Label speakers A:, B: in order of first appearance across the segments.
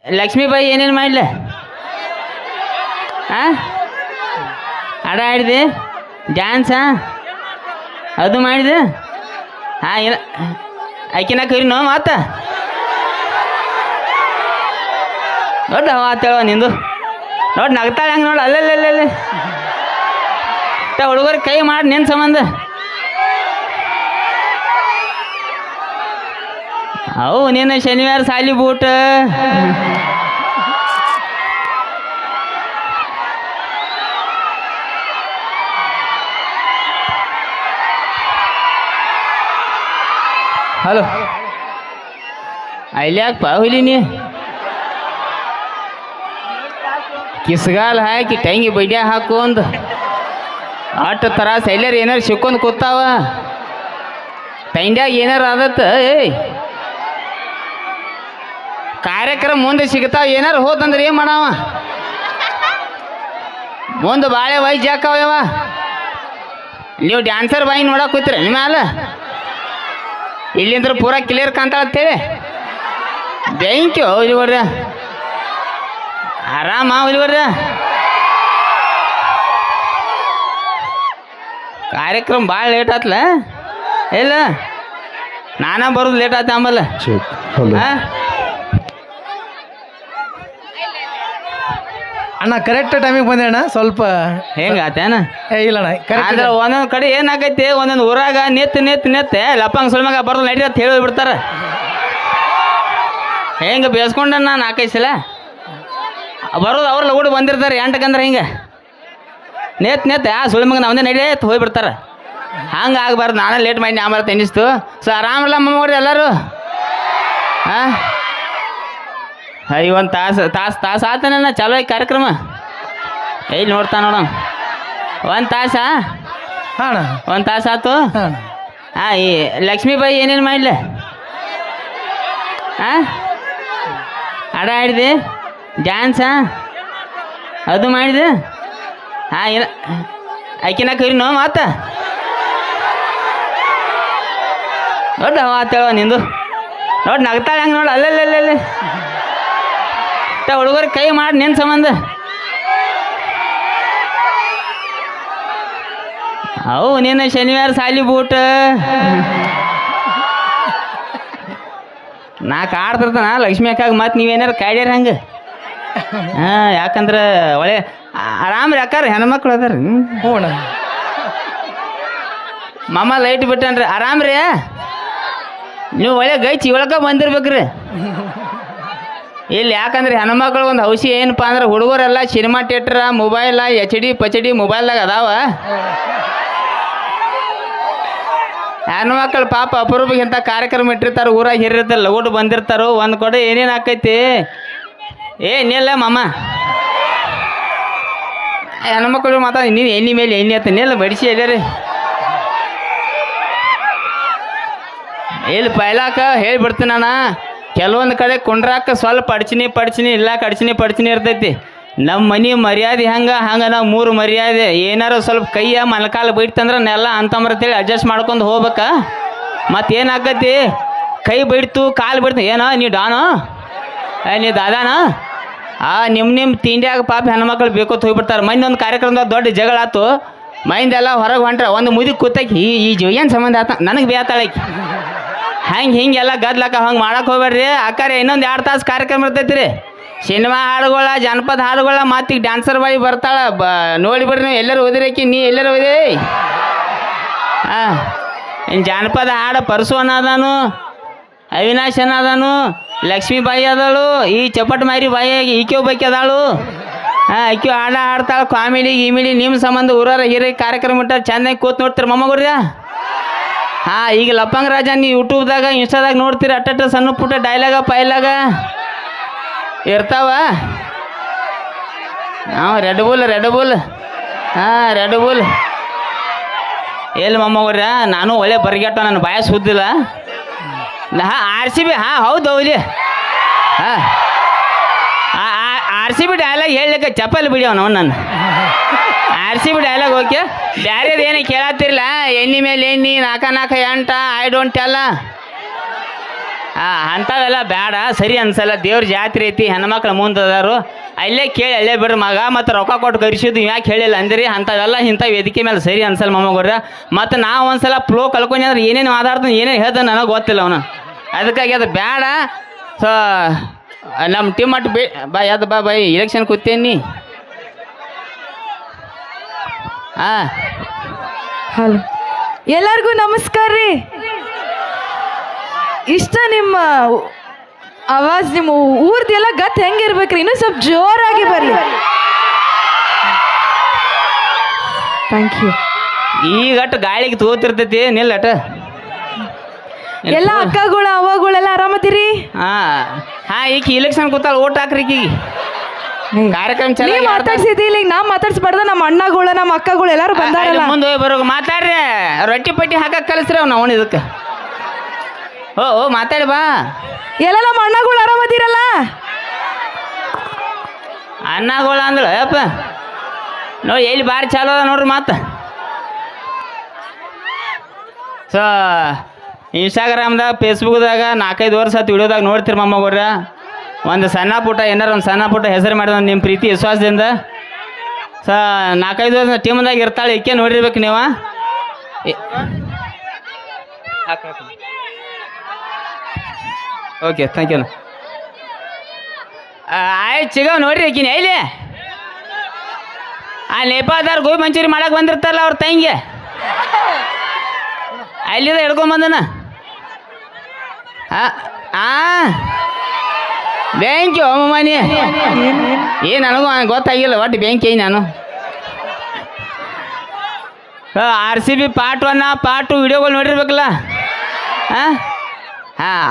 A: ಲಕ್ಷ್ಮೀಬಾಯಿ ಏನೇನು ಮಾಡ್ಲ ಹಾಡ ಆಡಿದೆ ಡ್ಯಾನ್ಸಾ ಅದು ಮಾಡಿದೆ ಹಾಂ ಇಲ್ಲ ಆಕಿನ ಕರಿ ನೋ ಮಾತ ದೊಡ್ಡ ಮಾತೇವ ನಿಂದು ನೋಡಿ ನಗ್ತಾಳೆ ಹಂಗೆ ನೋಡಿ ಅಲ್ಲೇ ಹುಡುಗರು ಕೈ ಮಾಡಿ ನಿನ್ನ ಸಂಬಂಧ ಅವು ನೀನು ಶನಿವಾರ ಸಾಲಿ ಬೂಟ ಹಲೋ ಅಲ್ಯಾಕಪ್ಪ ಹುಲಿನಿ ಕಿಸ್ಗಾಲ್ ಹಾಕಿ ಟಂಗಿ ಬಡ್ಯ ಹಾಕು ಒಂದು ಅಟ್ಟು ತರಾಸ ಎಲ್ಲಾರು ಏನಾರು ಸಿಕ್ಕೊಂದು ಕೂತಾವ ತಂಡ್ಯಾಗ ಏನಾರು ಆದತ್ತ ಏಯ್ ಕಾರ್ಯಕ್ರಮ ಮುಂದೆ ಸಿಗ್ತಾವ ಏನಾರು ಹೋತಂದ್ರೆ ಏನು ಮಾಡವ ಮುಂದೆ ಬಾಳೆ ವಯಸ್ಸು ಜಾಕವ್ಯವ ನೀವು ಡ್ಯಾನ್ಸರ್ ಬಾಯಿ ನೋಡಕ್ಕೆ ಕೂತ್ರಿ ನಿಮ್ಮ ಅಲ್ಲ ಇಲ್ಲಿಂದ್ರ ಪೂರಾ ಕ್ಲಿಯರ್ ಕಾಣ್ತಾಳತ್ತೇಳಿ ಬ್ಯಾಂಕ್ಯೋ ಹುಲಿಗಡ್ರ ಆರಾಮ ಹುಲಿಗಡ್ರ ಕಾರ್ಯಕ್ರಮ ಭಾಳ ಲೇಟ್ ಆತ್ಲ ಇಲ್ಲ ನಾನಾ ಬರೋದು ಲೇಟ್ ಆತ ಆಮೇಲೆ ಹಾಂ
B: ಅಣ್ಣ ಕರೆಕ್ಟ್ ಟೈಮಿಗೆ ಬಂದೆ ಅಣ್ಣ ಸ್ವಲ್ಪ
A: ಹೆಂಗಾತೇನ
B: ಇಲ್ಲ ಅಣ್ಣ
A: ಅಂದ್ರೆ ಒಂದೊಂದು ಕಡೆ ಏನಾಗೈತಿ ಒಂದೊಂದು ಊರಾಗ ನೆತ್ತೆ ಲಪ್ಪಂಗ ಸುಳ್ಮಗ ಬರ್ದು ನಡಿ ಅಂತ ಹೇಳಿ ಬಿಡ್ತಾರ ಹೆಂಗೆ ಬೇಸ್ಕೊಂಡ ನಾನು 4-5 ಸಲ ಬರೋದು ಅವ್ರು ಲಗೂಡು ಬಂದಿರ್ತಾರೆ ಎಂಟಕ್ಕಂದ್ರೆ ಹಿಂಗೆ ನೆತ್ತೆ ಸುಳ್ಮಗ ನಾವಂದೇ ನಡಿ ಅಂತ ಹೋಗ್ಬಿಡ್ತಾರೆ ಹಂಗೆ ಆಗ್ಬಾರ್ದು ನಾನೇ ಲೇಟ್ ಮಾಡಿ ಆಮೇಲೆ ತೆನ್ನಿಸ್ತು ಸೊ ಆರಾಮಲ್ಲ ಮಮ್ಮವ್ರಿ ಎಲ್ಲರೂ ಹಾಂ ಒಂದು ತಾಸು ಆತನ ಚಾಲೋ ಆಗಿ ಕಾರ್ಯಕ್ರಮ ಎಲ್ಲಿ ನೋಡ್ತಾ ನೋಡ ಒಂದು ತಾಸಾ
B: ಹಾಂ
A: ಒಂದು ತಾಸು ಆತು
B: ಹಾಂ
A: ಈ ಲಕ್ಷ್ಮೀಬಾಯಿ ಏನೇನು ಮಾಡ್ಲ ಹಾಡ ಆಡಿದೆ ಡ್ಯಾನ್ಸಾ ಅದು ಮಾಡಿದೆ ಹಾಂ ಇಲ್ಲ ಆಕಿನ ಕರಿ ನೋ ಮಾತ ದೊಡ್ಡ ಮಾತೇವ ನಿಂದು ನೋಡಿ ನಗ್ತಾಳೆ ಹಂಗೆ ನೋಡಿ ಅಲ್ಲೇ ಹುಡುಗರು ಕೈ ಮಾಡಿ ನಿನ್ನ ಸಂಬಂಧ ಅವು ನೀನು ಶನಿವಾರ ಸಾಲಿ ಬೂಟ ನಾಲ್ಕು ಆಡ್ತಿರ್ತಾನ ಲಕ್ಷ್ಮಿ ಅಕ್ಕಾಗ ಮತ್ತು ನೀವೇನಾರು ಕಾಡ್ಯಾರ ಹಂಗೆ ಹಾಂ ಯಾಕಂದ್ರೆ ಒಳ್ಳೆ ಆರಾಮ್ರಿ ಅಕ್ಕಾರ ಹೆಣ್ಮಕ್ಳು ಅದಾರ
B: ಹ್ಞೂ ಅಣ್ಣ
A: ಮಮ್ಮ ಲೈಟ್ ಬಿಟ್ಟನ್ರಿ ಆರಾಮ್ರಿ ನೀವು ಒಳ್ಳೆ ಗೈಚಿ ಒಳಕ ಬಂದಿರ್ಬೇಕ್ರಿ ಇಲ್ಲಿ ಯಾಕಂದ್ರೆ ಹೆಣ್ಮಕ್ಳು ಒಂದು ಔಷಧಿ ಏನಪ್ಪ ಅಂದ್ರೆ ಹುಡುಗರೆಲ್ಲ ಸಿನಿಮಾ ಥಿಯೇಟ್ರ ಮೊಬೈಲ HD ಮೊಬೈಲ್ದಾಗ ಅದಾವ ಹೆಣ್ಮಕ್ಳು ಪಾಪ ಅಪರೂಪಕ್ಕೆ ಇಂಥ ಕಾರ್ಯಕ್ರಮ ಇಟ್ಟಿರ್ತಾರೆ ಊರಾಗ ಹಿರಿರ್ತಾರೆ ಲಗೋಟು ಬಂದಿರ್ತಾರೋ ಒಂದು ಕಡೆ ಏನೇನು ಆಕೈತಿ ಏನಿಲ್ಲ ಮಮ್ಮ ಹೆಣ್ಮಕ್ಳು ಮಾತಾಡಿ ನೀನು ಎಣ್ಣೆ ಮೇಲೆ ಎಣ್ಣೆ ಆತ ನಿಲ್ಲ ಬಡಿಸಿ ಎಲ್ಲರಿ ಇಲ್ಲಿ ಪೈಲಾಕ ಹೇಳಿಬಿಡ್ತೀನಿ ಅಣ್ಣ ಕೆಲವೊಂದು ಕಡೆ ಕುಂಡ್ರಾಕ ಸ್ವಲ್ಪ ಅಡ್ಚಿನಿ ಇಲ್ಲ ಅಡ್ಚಿನಿ ಇರ್ತೈತಿ ನಮ್ಮ ಮನೆ ಮರ್ಯಾದೆ ಹಂಗೆ ನಾವು 3 ಮರ್ಯಾದೆ ಏನಾರು ಸ್ವಲ್ಪ ಕೈಯ ಮಲ್ಕಾಲ ಬೈಡ್ತಂದ್ರೆ ನೆಲ್ಲ ಅಂತಂಬರ್ತೇಳಿ ಅಡ್ಜಸ್ಟ್ ಮಾಡ್ಕೊಂಡು ಹೋಗ್ಬೇಕಾ ಮತ್ತೇನಾಗತಿ ಕೈ ಬೈಡ್ತು ಕಾಲು ಬಿಡ್ತು ಏನೋ ನೀ ಡಾನು ನೀ ದಾದಾನ ನಿಮ್ಮ ತಿಂಡಿಯಾಗ ಪಾಪ ಹೆಣ್ಮಕ್ಳು ಬೇಕೋತ್ ಹೋಗ್ಬಿಡ್ತಾರೆ ಮೊನ್ನೆ ಒಂದು ಕಾರ್ಯಕ್ರಮದಾಗ ದೊಡ್ಡ ಜಗಳ ಆತು ಮೈಂದೆಲ್ಲ ಹೊರಗೆ ಹೊಂಟ್ರೆ ಒಂದು ಮುದಿ ಕೂತಾಕಿ ಈ ಏನು ಸಂಬಂಧ ಆತ ನನಗೆ ಬೇತಾಳಕಿ ಹಿಂಗೆಲ್ಲ ಗದ್ಲಕ್ಕ ಹಂಗೆ ಮಾಡಕ್ಕೆ ಹೋಗ್ಬೇಡ್ರಿ ಅಕ್ಕಾರೆ ಇನ್ನೊಂದು 2 ತಾಸು ಕಾರ್ಯಕ್ರಮ ಇರ್ತೈತಿ ರೀ ಸಿನಿಮಾ ಹಾಡುಗಳ ಜನಪದ ಹಾಡುಗಳ ಮಾತಿಗೆ ಡ್ಯಾನ್ಸರ್ ಬಾಯಿ ಬರ್ತಾಳೆ ನೋಡಿಬಿಡ್ರಿ ನೀವು ಎಲ್ಲರೂ ಓದಿರಕಿ ನೀ ಎಲ್ಲರೂ ಓದಿ ಇನ್ನು ಜಾನಪದ ಹಾಡು ಪರಸು ಅನ್ನದಾನು ಅವಿನಾಶ್ ಅನ್ನದಾನು ಲಕ್ಷ್ಮೀಬಾಯಿ ಅದಾಳು ಈ ಚಪ್ಪಟ್ ಮಾರಿ ಬಾಯಿ ಈಕೆ ಒಬ್ಬಾಕಿ ಅದಾಳು ಈಕೆ ಹಾಡ ಆಡ್ತಾಳೆ ಕಾಮಿಡಿ ಗೀಮಿಡಿ ನಿಮ್ಮ ಸಂಬಂಧ ಊರಾರ ಹಿರಿಯ ಕಾರ್ಯಕ್ರಮ ಇಟ್ಟಾರೆ ಚೆಂದಾಗಿ ಕೂತ್ ನೋಡ್ತೀರಿ ಮೊಮ್ಮಗುರ್ಯ ಈಗ ಲಪ್ಪಂಗ ರಾಜ ನೀವು ಯೂಟ್ಯೂಬ್ದಾಗ ಇನ್ಸ್ಟಾದಾಗ ನೋಡ್ತೀರಿ ಅಟ್ಟಟ್ಟ ಸಣ್ಣ ಪುಟ್ಟ ಡೈಲಾಗ ಪೈಲಾಗ ಇರ್ತಾವ ರೆಡ್ ಬುಲ್ ರೆಡ್ ಬುಲ್ ಎಲ್ಲಿ ಮೊಮ್ಮಗ್ರ ನಾನು ಒಳ್ಳೆ ಬರ್ಗೆಟ್ಟ ನನ್ನ ಬಾಯ ಸುದ್ದಿಲ್ಲ RCB ಹೌದು ಹೌಲಿ RCB ಡೈಲಾಗ್ ಹೇಳಲಿಕ್ಕೆ ಚಪ್ಪಲಿ ಬಿಡಿಯವ ನಾವು ನನ್ನ RCB ಡೈಲಾಗ್ ಓಕೆ ಬ್ಯಾರೇದು ಏನು ಕೇಳತ್ತಿರಲ್ಲ ಎಣ್ಣೆ ಮೇಲೆ ಎಣ್ಣೆ 4 8 ಐ ಡೋಂಟ್ ಟೆಲ್ ಅಂಥವೆಲ್ಲ ಬೇಡ, ಸರಿ ಅನ್ಸಲ್ಲ. ದೇವ್ರ ಜಾತ್ರೆ ಐತಿ, ಹೆಣ್ಮಕ್ಳು ಮುಂದದಾರು, ಅಲ್ಲೇ ಕೇಳಿ ಅಲ್ಲೇ ಬಿಡ್ರಿ ಮಗ. ಮತ್ತು ರೊಕ್ಕ ಕೊಟ್ಟು ಕರಿಸಿದ್ದು ಯಾಕೆ ಹೇಳಿಲ್ಲ ಅಂದಿರಿ? ಅಂಥವೆಲ್ಲ ಇಂಥ ವೇದಿಕೆ ಮೇಲೆ ಸರಿ ಅನ್ಸಲ್ಲ ಮೊಮ್ಮಗವ್ರ. ಮತ್ತು ನಾವು ಒಂದ್ಸಲ ಫ್ಲೋ ಕಲ್ಕೊಂಡ್ರೆ ಅಂದ್ರೆ ಏನೇನು ಮಾತಾಡ್ತಾನೆ ಏನೇನು ಹೇಳ್ತಾನೆ ನನಗೆ ಗೊತ್ತಿಲ್ಲ ಅವನು. ಅದಕ್ಕಾಗಿ ಅದು ಬೇಡ. ಸೊ ನಮ್ಮ ಟೀಮ್ ಅಟ್ಟು ಬಾ ಯಾವ್ದು ಬಾ ಬಾಯ್ ಇಲೆಕ್ಷನ್ ಕೂತೇನಿ. ಹಾಂ
C: ಹಲೋ, ಎಲ್ಲರಿಗೂ ನಮಸ್ಕಾರ ರೀ. ಇಷ್ಟ ನಿಮ್ಮ ಆವಾಜ್, ನಿಮ್ಮ ಊರ್ದೆಲ್ಲ ಗತ್ ಹೆಂಗಿರ್ಬೇಕ್ರಿ? ಇನ್ನೂ ಸ್ವಲ್ಪ ಜೋರಾಗಿ ಬರಲಿ. Thank you.
A: ಈಗಟ್ಟು ಗಾಳಿಗೆ ತಗೋತಿರ್ತೈತಿ ನಿಲ್ಲಟ.
C: ಎಲ್ಲ ಅಕ್ಕಗಳು ಅವ್ವಗಳೆಲ್ಲ ಆರಾಮದಿರಿ?
A: ಹಾಂ ಈಗ ಇಲೆಕ್ಷನ್ ಕೂತಾಳ, ಓಟ್ ಹಾಕ್ರಿ ಈಕಿಗೆ. ಕಾರ್ಯಕ್ರಮ
C: ನೀ
A: ಚೆನ್ನಾಗಿ
C: ಮಾತಾಡ್ಸಿದಿ, ಇಲ್ಲ ನಾ ಮಾತಾಡ್ಸ್ಬಾರ್ದ? ನಮ್ಮ ಅಣ್ಣಗಳು ನಮ್ಮ ಅಕ್ಕಗಳು ಎಲ್ಲಾರು ಬಂದಾರಲ್ಲ.
A: ಮುಂದೆ ಹೋಗಿ ಬರೋ ಮಾತಾಡ್ರಿ. ರೊಟ್ಟಿ ಪಟ್ಟಿ ಹಾಕಕ್ಕೆ ಕಲಿಸ್ರಿ ಅವ್ನು ಅವನು ಇದಕ್ಕೆ. ಓ ಮಾತಾಡಿ ಬಾ.
C: ಎಲ್ಲ ನಮ್ಮ ಅಣ್ಣಗಳು ಆರಾಮದಿರಲ್ಲ?
A: ಅನ್ನಗಳ ಅಂದಳು ಅಪ್ಪ ನೋಡಿ ಎಲ್ಲಿ ಭಾರಿ ಚಾಲು ಅದ ನೋಡ್ರಿ. ಮಾತು ಸೊ ಇನ್ಸ್ಟಾಗ್ರಾಮ್ದಾಗ ಫೇಸ್ಬುಕ್ದಾಗ 4-5 ವರ್ಷ ಆಯ್ತು ವಿಡಿಯೋದಾಗ ನೋಡ್ತೀರಿ ಮೊಮ್ಮಗವ್ರ. ಒಂದು ಸಣ್ಣ ಪುಟ್ಟ ಏನಾರ ಒಂದು ಸಣ್ಣ ಪುಟ್ಟ ಹೆಸರು ಮಾಡಿದ ನಿಮ್ಮ ಪ್ರೀತಿ ವಿಶ್ವಾಸದಿಂದ. ಸೊ 4-5 ವರ್ಷ ಟೀಮ್ದಾಗ ಇರ್ತಾಳೆ ಈಕೆ, ನೋಡಿರ್ಬೇಕು ನೀವು. Okay thank you. ಆಯ್ತು ಸಿಗವ್ ನೋಡ್ರಿ ಆಕಿನ ಎಲ್ಲಿ ಆ ನೇಪಾಳದವ್ರು ಗೋಬಿ ಮಂಚೂರಿ ಮಾಡಕ್ಕೆ ಬಂದಿರ್ತಾರಲ್ಲ ಅವ್ರ ತಂಗಿ, ಅಲ್ಲಿದ ಹಿಡ್ಕೊಂಬಂದನ. ಬ್ಯಾಂಕಿ ಅಮ್ಮನಿ ನನಗೂ ಗೊತ್ತಾಗಿಲ್ಲ ಒಟ್ಟು ಬ್ಯಾಂಕಿ ನಾನು. RCB ಪಾರ್ಟ್ 1 ಪಾರ್ಟ್ 2 ವಿಡಿಯೋಗಳು ನೋಡಿರ್ಬೇಕಲ್ಲ. ಹಾಂ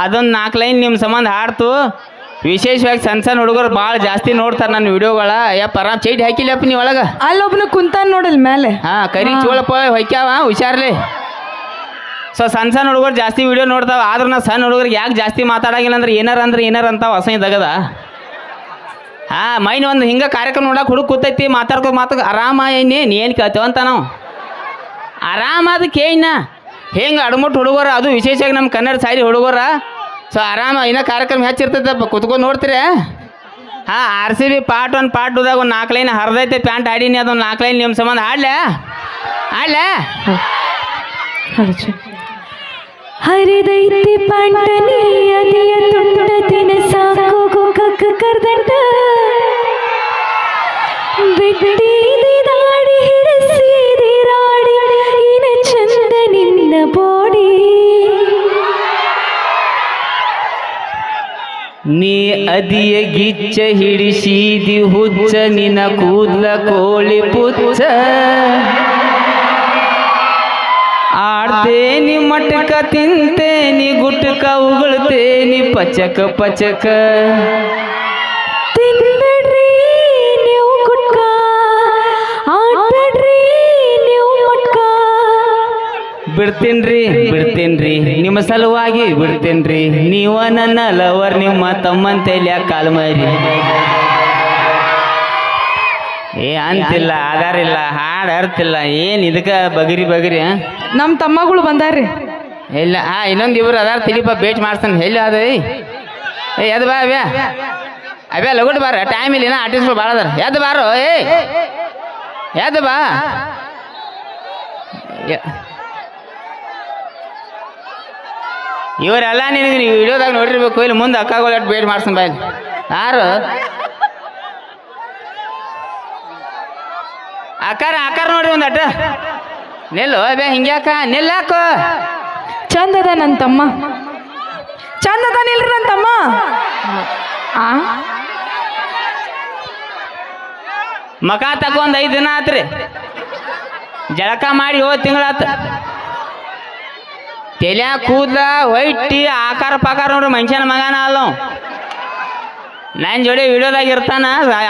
A: ಅದೊಂದು 4 ಲೈನ್ ನಿಮ್ಮ ಸಂಬಂಧ ಹಾಡ್ತು. ವಿಶೇಷವಾಗಿ ಸಣ್ಣ ಹುಡುಗರು ಭಾಳ ಜಾಸ್ತಿ ನೋಡ್ತಾರೆ ನನ್ನ ವಿಡಿಯೋಗಳ. ಯಪ್ಪ ಆರಾಮ್ ಚೈಟ್ ಹಾಕಿಲ್ಲಪ್ಪ ನೀವು ಒಳಗೆ.
C: ಅಲ್ಲೊಬ್ಬನು ಕುಂತಾನ ನೋಡಲ್ ಮೇಲೆ.
A: ಕರಿ ಚೋಳಪ್ಪ ಹೊಯ್ಕ್ಯಾವ ಹುಷಾರ್ಲಿ. ಸೊ ಸಣ್ಣ ಹುಡುಗರು ಜಾಸ್ತಿ ವಿಡಿಯೋ ನೋಡ್ತಾವೆ. ಆದ್ರೂ ನಾ ಸಣ್ಣ ಹುಡುಗರಿಗೆ ಯಾಕೆ ಜಾಸ್ತಿ ಮಾತಾಡಂಗಿಲ್ಲ ಅಂದ್ರೆ ಏನಾರ ಅಂತಾವ ಅಸಹ್ಯದಾಗದ. ಮೈನ್ ಒಂದು ಹಿಂಗೆ ಕಾರ್ಯಕ್ರಮ ನೋಡಕ್ಕೆ ಹುಡುಗ ಕೂತೈತಿ, ಮಾತಾಡ್ಕೊ ಆರಾಮ ಏನು ಕೇಳ್ತೇವ ಅಂತ ನಾವು ಆರಾಮ ಅದಕ್ಕೆ ಏನ ಹೆಂಗೆ ಅಡ್ಮುಟ್ಟು ಹುಡುಗರ, ಅದು ವಿಶೇಷವಾಗಿ ನಮ್ಮ ಕನ್ನಡ ಸಾರಿ ಹುಡುಗರ. ಸೊ ಆರಾಮ ಇನ್ನೂ ಕಾರ್ಯಕ್ರಮ ಹೆಚ್ಚಿರ್ತೈತಪ್ಪ, ಕುತ್ಕೊಂಡು ನೋಡ್ತೀರಿ. RCB ಪಾರ್ಟ್ 1 ಪಾರ್ಟ್ 2ದಾಗ ಒಂದು 4 ಲೈನ್ ಹರಿದೈತೆ ಪ್ಯಾಂಟ್ ಹಾಡೀನಿ, ಅದೊಂದು 4 ಲೈನ್ ನಿಮ್ಮ ಸಂಬಂಧ ಹಾಡ್ಲೆ.
C: ಹರಿದೈತಿ ಪಾಂಟನಿ ಅದಿಯ ತುಂಡ ದಿನ ಸಾಕು ಕರ್ದಂಟ ಬಿಟ್ಟಿದಿ ದಾಡಿ ಹಿಡಿಸಿದಿ ರಾಡಿ ಇನ ಚಂದ ನಿನ್ನ ಬೋಡಿ.
A: ನೀ ಅದಿಯ ಗಿಚ್ಚ ಹಿಡಿಸಿದಿ ಹುಚ್ಚ ನಿನ್ನ ಕೂದಲ ಕೋಳಿ ಪುಚ್ಚ. ಆಡ್ತೇನಿ ಮಟಕ ತಿಂತೇನಿ ಗುಟ್ಕ ಉಗುಳ್ತೇನಿ ಪಚಕ ಪಚಕ.
C: ತಿನ್ಬೇಡ್ರಿ ನೀವು ಗುಟ್ಕ, ಆಡ್ಬೇಡ್ರಿ ನೀವು ಮಟ್ಕ.
A: ಬಿಡ್ತೇನ್ರಿ ನಿಮ್ಮ ಸಲುವಾಗಿ ಬಿಡ್ತೇನ್ರಿ. ನೀವ ನನ್ನ ಲವರ್, ನಿಮ್ಮ ತಮ್ಮಂತೇಲಿ ಕಾಲ್ ಮರಿ. ಅಂತಿಲ್ಲ ಆಧಾರಿಲ್ಲ ಹಾಡು ಅರ್ತಿಲ್ಲ ಏನು ಇದಕ್ಕೆ ಬಗರಿ.
C: ನಮ್ಮ ತಮ್ಮಗಳು ಬಂದಾರ್ರಿ.
A: ಇಲ್ಲ ಇನ್ನೊಂದು ಇವ್ರು ಅದಾರ ತಿಲಿಪ ಭೇಟಿ ಮಾಡ್ತಾನೆ. ಎಲ್ಲಿ ಅದ ಎದ್ ಬಾ ಅವ್ಯಾ ಲಗುಟ್ ಬಾರ, ಟೈಮ್ ಇಲ್ಲ ಆರ್ಟಿಸ್ಟ್ಗಳು ಭಾಳ ಅದಾರ. ಎದ್ದು ಬಾರೋ ಎದ್ದು ಬಾ. ಇವರೆಲ್ಲ ನಿನಗೆ ನೀವು ವಿಡಿಯೋದಾಗ ನೋಡಿರ್ಬೇಕು. ಇಲ್ಲಿ ಮುಂದೆ ಅಕ್ಕಗಳು ಅಟ್ಟು ಭೇಟಿ ಮಾಡ್ತಾನೆ ಬಾಯ್. ಯಾರು ಆಕಾರ ನೋಡ್ರಿ ಒಂದು ಅಟ್ಟ ನಿಲ್ಲು ಬೇ ಹಿಂಗ್ಯಾಕ ನಿಲ್ಲಾಕೋ.
C: ಚಂದದ ನನ್ನ ತಮ್ಮ, ಚಂದದ ನಿಲ್ರಿ ನನ್ನ ತಮ್ಮ.
A: ಮಕ ತಗೊಂಡ್ 5 ದಿನ ಆತ್ರಿ, ಜಳಕ ಮಾಡಿ 7 ತಿಂಗಳಾತ. ತೆಲ್ಯಾ ಕೂದ್ಲ ಹೊಯ್ಟಿ ಆಕಾರ ಪಾಕಾರ ನೋಡ್ರಿ ಮನುಷ್ಯನ ಮಗನ ಅಲ್ಲ. ನನ್ನ ಜೋಡಿ ವಿಡಿಯೋದಾಗ ಇರ್ತಾನ.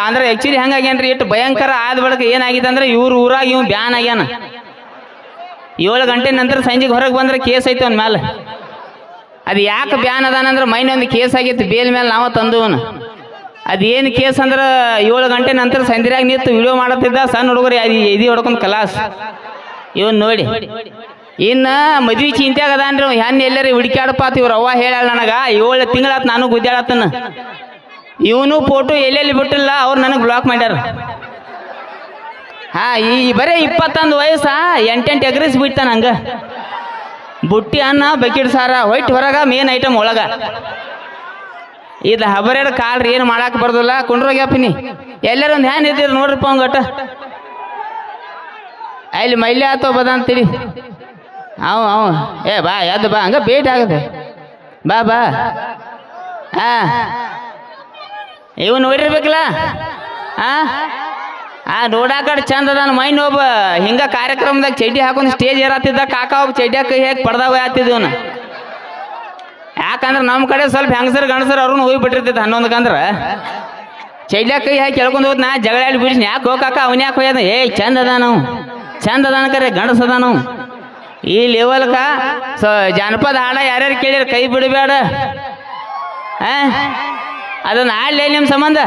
A: ಅಂದ್ರೆ ಆ್ಯಕ್ಚುಲಿ ಹೆಂಗಾಗ್ಯಾನ್ರಿ, ಇಟ್ಟು ಭಯಂಕರ ಆದ ಬಳಿಕ ಏನಾಗಿದೆ ಅಂದ್ರೆ ಊರಾಗ ಇವ್ ಬ್ಯಾನ್ ಆಗ್ಯಾನ. 7 ಗಂಟೆ ನಂತರ ಸಂಜೆಗೆ ಹೊರಗೆ ಬಂದ್ರೆ ಕೇಸ್ ಐತೆ ಅವ್ನ ಮೇಲೆ. ಅದು ಯಾಕೆ ಬ್ಯಾನ್ ಅದಾನಂದ್ರೆ ಮೈನೊಂದು ಕೇಸ್ ಆಗೈತಿ ಬೇಲ್ ಮೇಲೆ ನಾವು ತಂದವನು. ಅದೇನು ಕೇಸ್ ಅಂದ್ರೆ 7 ಗಂಟೆ ನಂತರ ಸಂಧಿರಾಗ ನಿಂತು ವಿಡಿಯೋ ಮಾಡತ್ತಿದ್ದ ಸಣ್ಣ ಹುಡುಗರು ಇದು ಹೊಡ್ಕೊಂಡು ಕಲಾಸ್. ಇವನ್ ನೋಡಿ ಇನ್ನು ಮದ್ವಿ ಚಿಂತ್ಯಾಗ ಅದಾನ್ರಿ ಹೆಣ್ಣು ಎಲ್ಲರಿ ಹುಡುಕ್ಯಾಡಪಾತ ಇವ್ರ ಅವ್ವ ಹೇಳ ನನಗ 7 ತಿಂಗಳಾತ್ ನಾನು ಗುದ್ದಾಡತ್ತನ ಇವನು ಫೋಟೋ ಎಲ್ಲೆಲ್ಲಿ ಬಿಟ್ಟಿಲ್ಲ ಅವ್ರು ನನಗೆ ಬ್ಲಾಕ್ ಮಾಡ್ಯಾರ ಹಾ ಈ ಬರೇ 21 ವಯಸ್ಸ 8 ಎಗ್ರೆಸ್ ಬಿಡ್ತಾನ ಹಂಗ ಬುಟ್ಟಿ ಅನ್ನ ಬಕೆಟ್ ಸಾರ ಹೊಯ್ಟ್ ಹೊರಗ ಮೇನ್ ಐಟಮ್ ಒಳಗ ಇದು ಹಬರೇಡ್ ಕಾಲ್ರಿ ಏನು ಮಾಡಾಕ ಬರ್ದಲ್ಲ ಕುಂಡ್ರೋಗ್ಯಪ್ಪಿನಿ ಎಲ್ಲರೂ ಒಂದು ಹ್ಯಾನ್ ಇದ್ದೀರಿ ನೋಡ್ರಿಪ್ಪ ಅವಂಗಟ ಅಲ್ಲಿ ಮೈಲೆ ಆತೋ ಬದ ಅಂತೀರಿ ಅವ ಏ ಬಾ ಎದ್ದು ಬಾ ಹಂಗ ಭೇಟಿ ಆಗದೆ ಬಾ ಬಾ ಹಾ ಇವ್ ನೋಡಿರ್ಬೇಕಲ್ಲ ನೋಡಾಕಡೆ ಚಂದ ಅದಾನ ಮೈನ್ ಒಬ್ಬ ಹಿಂಗ ಕಾರ್ಯಕ್ರಮದಾಗ ಚಡ್ಡಿ ಹಾಕೊಂಡು ಸ್ಟೇಜ್ ಏರಾತಿದ್ದ ಕಾಕ ಒಬ್ಬ ಚಡ್ಡಿಯಾಗ ಕೈ ಹಾಕಿ ಪಡ್ದಾಗ ಆತಿದ್ವನ ಯಾಕಂದ್ರೆ ನಮ್ಮ ಕಡೆ ಸ್ವಲ್ಪ ಹೆಂಗಸರು ಗಣಸರು ಅವ್ರನ್ನ ಹೋಗಿ ಬಿಟ್ಟಿರ್ತೈತೆ 11 ಚಡ್ಡಿಯಾಗ ಕೈ ಹಾಕಿ ಕೇಳ್ಕೊಂಡು ಹೋದ್ ನಾ ಜಗಳಾಡಿ ಬಿಡಿಸ್ನಿ ಯಾಕೆ ಹೋಗಾಕ ಅವನ ಯಾಕೆ ಹೋಯ್ದ ಏ ಚಂದ ಅದ ನಾವು ಚಂದ ಅದಾನ ಕರೆ ಗಣಸ ಅದ ನಾವು ಈ ಲೆವೆಲ್ಕ ಜಾನಪದ ಹಾಡ ಯಾರ್ಯಾರು ಕೇಳಿರ ಕೈ ಬಿಡಬೇಡ ಅದನ್ನ ಹಾಡ್ಲೇ ನಿಮ್ಮ ಸಂಬಂಧ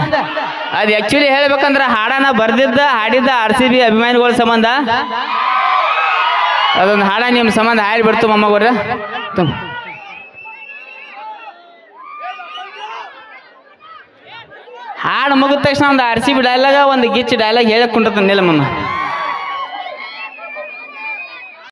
A: ಅದು ಆ್ಯಕ್ಚುಲಿ ಹೇಳ್ಬೇಕಂದ್ರೆ ಹಾಡನ ಬರ್ದಿದ್ದ ಹಾಡಿದ್ದ RCB ಅಭಿಮಾನಿಗಳ ಸಂಬಂಧ ಅದೊಂದು ಹಾಡ ನಿಮ್ಮ ಸಂಬಂಧ ಹಾಡ್ಬಿಡ್ತು ಮೊಮ್ಮಗೋರ ಹಾಡು ಮುಗಿದ ತಕ್ಷಣ ಒಂದು RCB ಡೈಲಾಗ ಒಂದು ಗಿಚ್ಚು ಡೈಲಾಗ್ ಹೇಳಕ್ ಕುಂಡಿರ್ತಾನೆ ನಿಲ್ಲ ಮಮ್ಮ